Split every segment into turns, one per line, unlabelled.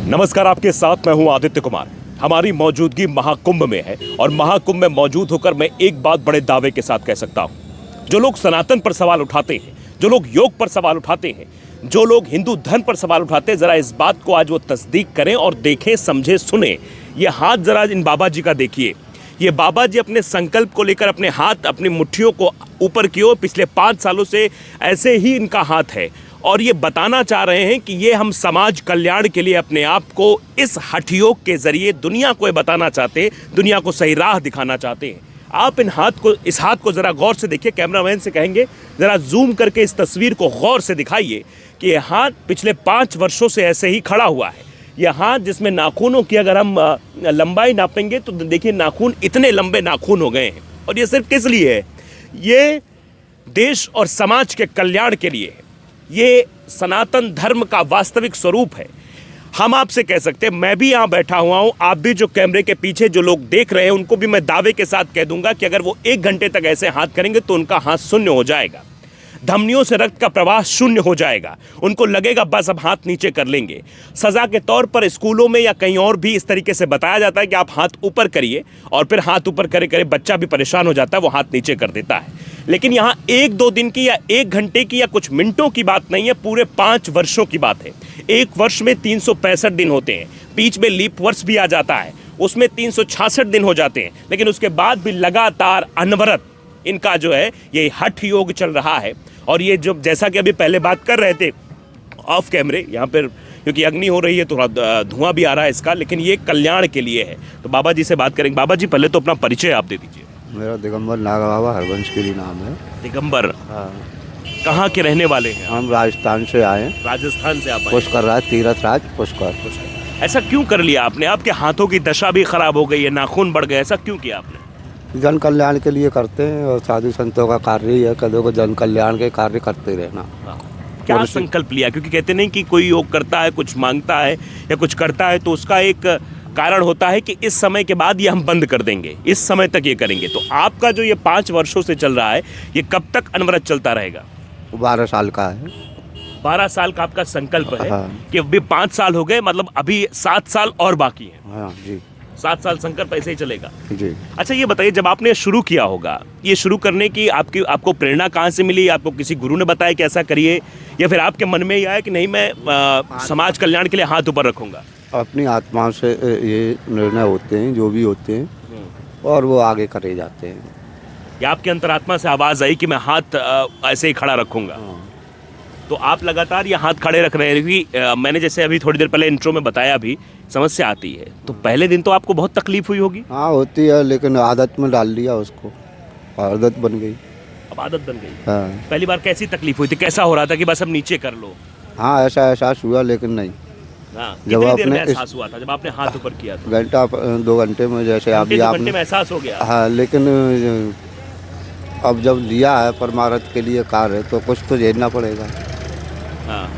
नमस्कार, आपके साथ मैं हूं आदित्य कुमार। हमारी मौजूदगी महाकुंभ में है और महाकुंभ में मौजूद होकर मैं एक बात बड़े दावे के साथ कह सकता हूं। जो लोग सनातन पर सवाल उठाते हैं, जो लोग योग पर सवाल उठाते हैं, जो लोग हिंदू धर्म पर सवाल उठाते हैं, जरा इस बात को आज वो तस्दीक करें और देखें, समझे, सुने। ये हाथ जरा इन बाबा जी का देखिए। ये बाबा जी अपने संकल्प को लेकर अपने हाथ, अपनी मुट्ठियों को ऊपर की ओर पिछले 5 सालों से ऐसे ही इनका हाथ है और ये बताना चाह रहे हैं कि ये हम समाज कल्याण के लिए अपने आप को इस हठ योग के जरिए दुनिया को ये बताना चाहते हैं, दुनिया को सही राह दिखाना चाहते हैं। आप इस हाथ को जरा गौर से देखिए। कैमरामैन से कहेंगे जरा जूम करके इस तस्वीर को गौर से दिखाइए कि ये हाथ पिछले 5 वर्षों से ऐसे ही खड़ा हुआ है। यह हाथ जिसमें नाखूनों की अगर हम लंबाई नापेंगे तो देखिए नाखून, इतने लंबे नाखून हो गए हैं। और ये सिर्फ किस लिए है? ये देश और समाज के कल्याण के लिए है। ये सनातन धर्म का वास्तविक स्वरूप है। हम आपसे कह सकते हैं, मैं भी यहाँ बैठा हुआ हूँ, आप भी जो कैमरे के पीछे जो लोग देख रहे हैं उनको भी मैं दावे के साथ कह दूंगा कि अगर वो 1 घंटे तक ऐसे हाथ करेंगे तो उनका हाथ शून्य हो जाएगा, धमनियों से रक्त का प्रवाह शून्य हो जाएगा। उनको लगेगा बस अब हाथ नीचे कर लेंगे। सजा के तौर पर स्कूलों में या कहीं और भी इस तरीके से बताया जाता है कि आप हाथ ऊपर करिए, और फिर हाथ ऊपर करे करे बच्चा भी परेशान हो जाता है, वो हाथ नीचे कर देता है। लेकिन यहाँ 1-2 दिन की या 1 घंटे की या कुछ मिनटों की बात नहीं है, पूरे 5 वर्षों की बात है। 1 वर्ष में 365 दिन होते हैं, बीच में लीप वर्ष भी आ जाता है, उसमें 366 दिन हो जाते हैं। लेकिन उसके बाद भी लगातार अनवरत इनका जो है ये हठ योग चल रहा है। और ये जो, जैसा कि अभी पहले बात कर रहे थे ऑफ कैमरे, यहाँ पर क्योंकि अग्नि हो रही है, थोड़ा धुआं भी आ रहा है इसका, लेकिन ये कल्याण के लिए है। तो बाबा जी से बात करेंगे। बाबा जी, पहले तो अपना परिचय आप दे दीजिए।
मेरा दिगंबर नागा बाबा हरबंशगिरी नाम है।
दिगंबर,
हाँ।
कहाँ के रहने वाले हैं?
हम राजस्थान से आए हैं।
राजस्थान से आप आए?
पुष्कर राज, तीरथ राज पुष्कर।
ऐसा क्यों कर लिया आपने? आपके हाथों की दशा भी खराब हो गई है, नाखून बढ़ गए, ऐसा क्यों किया आपने?
जन कल्याण के लिए करते हैं और साधु संतों का कार्य ही है, कदों को जन कल्याण के कार्य करते रहना।
क्या संकल्प लिया? क्योंकि कहते नहीं कि कोई योग करता है, कुछ मांगता है या कुछ करता है तो उसका एक कारण होता है कि इस समय के बाद ये हम बंद कर देंगे, इस समय तक ये करेंगे। तो आपका जो ये 5 वर्षों से चल रहा है, ये कब तक अनवरत चलता रहेगा?
12 साल का है।
12 साल का आपका संकल्प है।
हाँ।
कि अभी 5 साल हो गए, मतलब अभी 7 साल और बाकी है।
हाँ जी।
7 साल संकल्प ऐसे ही चलेगा
जी।
अच्छा, ये बताइए, जब आपने शुरू किया होगा, ये शुरू करने की आपको प्रेरणा कहाँ से मिली? आपको किसी गुरु ने बताया कि ऐसा करिए, या फिर आपके मन में ही आया कि नहीं, मैं समाज कल्याण के लिए हाथ ऊपर रखूंगा?
अपनी आत्मा से ये निर्णय होते हैं, जो भी होते हैं, और वो आगे करे जाते हैं।
या आपके अंतरात्मा से आवाज़ आई कि मैं हाथ ऐसे ही खड़ा रखूंगा? तो आप लगातार ये हाथ खड़े रख रहे हैं। क्योंकि मैंने जैसे अभी थोड़ी देर पहले इंट्रो में बताया भी, समस्या आती है तो पहले दिन तो आपको बहुत तकलीफ हुई होगी।
हाँ, होती है, लेकिन आदत में डाल दिया उसको, आदत बन गई।
अब आदत बन गई।
हाँ।
पहली बार कैसी तकलीफ हुई थी? कैसा हो रहा था कि बस अब नीचे कर लो?
हाँ, ऐसा एहसास हुआ, लेकिन नहीं।
हाँ,
जब
कितनी देर में
आपने
एहसास हुआ था जब आपने हाथ ऊपर किया था?
घंटा 2 घंटे में, जैसे अभी
2
आपने।
घंटे में एहसास हो गया?
हाँ, लेकिन अब जब लिया है परमार्थ के लिए कार्य, तो कुछ तो झेलना पड़ेगा।
हाँ।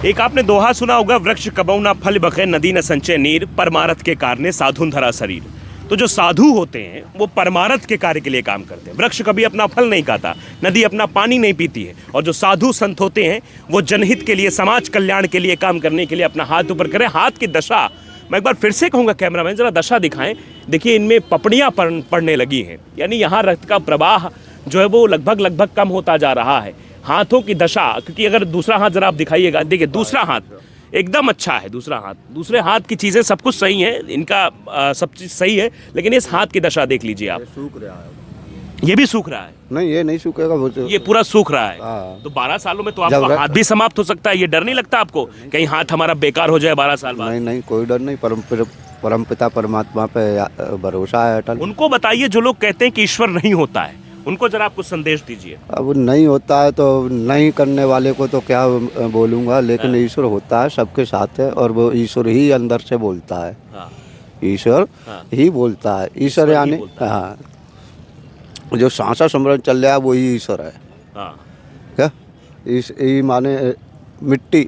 एक आपने दोहा सुना होगा, वृक्ष कबहु ना फल बखे, नदी न संचय नीर, परमारथ के कारणे साधुन धरा शरीर। तो जो साधु होते हैं वो परमारथ के कार्य के लिए काम करते हैं। वृक्ष कभी अपना फल नहीं खाता, नदी अपना पानी नहीं पीती है, और जो साधु संत होते हैं वो जनहित के लिए, समाज कल्याण के लिए काम करने के लिए अपना हाथ ऊपर करें। हाथ की दशा, मैं एक बार फिर से कहूँगा, कैमरामैन जरा दशा दिखाएं। देखिए, इनमें पपड़ियाँ पड़ने लगी हैं, यानी यहाँ रक्त का प्रवाह जो है वो लगभग कम होता जा रहा है। हाथों की दशा, क्योंकि अगर दूसरा हाथ जरा आप दिखाइएगा, देखिए दूसरा हाथ एकदम अच्छा है। दूसरे हाथ की चीज़ें सब कुछ सही है, इनका सब चीज़ सही है, लेकिन इस हाथ की दशा देख लीजिए आप।
सूख रहा है।
ये भी सूख रहा है?
नहीं, ये नहीं सूखेगा, वो तो
ये पूरा सूख रहा है।
हाँ।
तो 12 सालों में तो आपका हाथ भी समाप्त हो सकता है। ये डर नहीं लगता आपको कहीं हाथ हमारा बेकार हो जाए 12 साल बाद?
नहीं, कोई डर नहीं। परमपिता परमात्मा पे भरोसा है अटल।
उनको बताइए जो लोग कहते हैं कि ईश्वर नहीं होता है, उनको जरा आप कुछ संदेश दीजिए।
अब नहीं होता है तो नहीं करने वाले को तो क्या बोलूँगा, लेकिन ईश्वर होता है, सबके साथ है, और वो ईश्वर ही अंदर से बोलता है। ईश्वर ही बोलता है। ईश्वर यानी, हाँ, जो सांसा सुमरन चल रहा है वही ईश्वर है। क्या ये माने मिट्टी,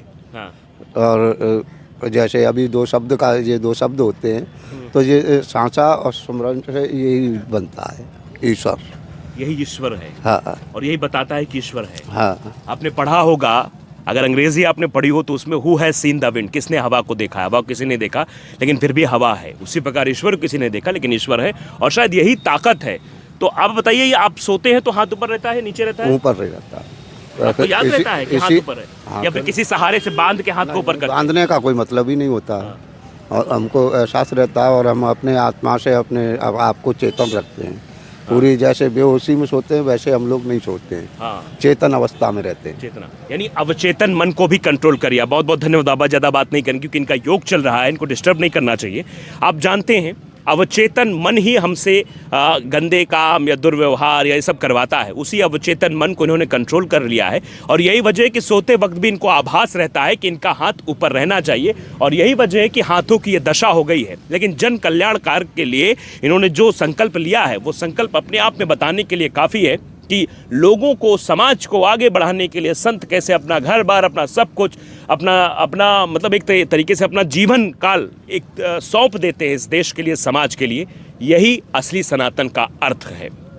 और जैसे अभी 2 शब्द का, ये 2 शब्द होते हैं, तो ये सांसा और सुमरन से यही बनता है ईश्वर।
यही ईश्वर है।
हाँ।
और यही बताता है कि ईश्वर है।
हाँ।
आपने पढ़ा होगा अगर अंग्रेजी आपने पढ़ी हो तो उसमें who has seen the wind, किसने हवा को देखा, हवा को किसी ने देखा लेकिन फिर भी हवा है। उसी प्रकार ईश्वर को किसी ने देखा लेकिन ईश्वर है, और शायद यही ताकत है। तो आप बताइए, ये आप सोते हैं तो हाथ ऊपर रहता है, नीचे रहता है?
ऊपर रहता है।
आपको याद रहता है कि हाथ ऊपर है,
हाँ,
या फिर किसी सहारे से बांध के हाथ को ऊपर करते हैं?
बांधने का कोई मतलब ही नहीं होता है, और हमको एहसास रहता है, और हम अपने आत्मा से अपने आप को चेतन रखते हैं। पूरी जैसे बेहोशी में सोते हैं वैसे हम लोग नहीं सोते हैं,
हाँ,
चेतन अवस्था में रहते हैं।
चेतना यानी अवचेतन मन को भी कंट्रोल करिए। बहुत बहुत धन्यवाद बाबा, ज़्यादा बात नहीं करेंगे क्योंकि इनका योग चल रहा है, इनको डिस्टर्ब नहीं करना चाहिए। आप जानते हैं अवचेतन मन ही हमसे गंदे काम या दुर्व्यवहार या ये सब करवाता है। उसी अवचेतन मन को इन्होंने कंट्रोल कर लिया है, और यही वजह है कि सोते वक्त भी इनको आभास रहता है कि इनका हाथ ऊपर रहना चाहिए, और यही वजह है कि हाथों की ये दशा हो गई है। लेकिन जन कल्याण कार्य के लिए इन्होंने जो संकल्प लिया है, वो संकल्प अपने आप में बताने के लिए काफ़ी है कि लोगों को, समाज को आगे बढ़ाने के लिए संत कैसे अपना घर बार, अपना सब कुछ, अपना मतलब एक तरीके से अपना जीवन काल एक सौंप देते हैं इस देश के लिए, समाज के लिए। यही असली सनातन का अर्थ है।